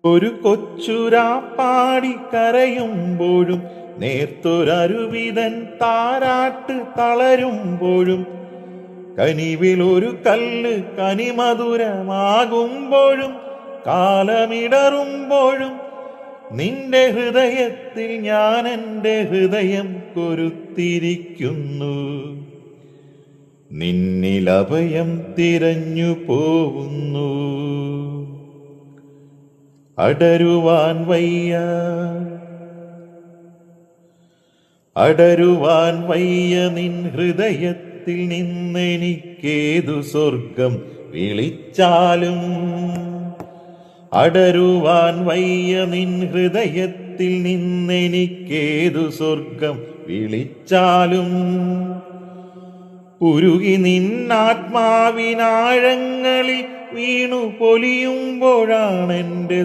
ഒരു കൊച്ചുരാപ്പാടി കരയുമ്പോഴും നേർത്തൊരരുവിതൻ താരാട്ട് തളരുമ്പോഴും കനിവിൽ ഒരു കല്ല് കനിമധുരമാകുമ്പോഴും കാലമിടറുമ്പോഴും നിന്റെ ഹൃദയത്തിൽ ഞാൻ എൻ്റെ ഹൃദയം കൊരുത്തിരിക്കുന്നു. നിന്നിലഭയം തിരഞ്ഞു പോവുന്നു. അടരുവാൻ വയ്യ നിൻ ഹൃദയത്തിൽ നിന്നെനിക്കേതു സ്വർഗം വിളിച്ചാലും. അടരുവാൻ വയ്യ നിൻ ഹൃദയത്തിൽ നിന്നെനിക്കേതു സ്വർഗം വിളിച്ചാലും. ഉരുകി നിന്നാത്മാവിനാഴങ്ങളിൽ വീണു പൊലിയുമ്പോഴാണെൻ്റെ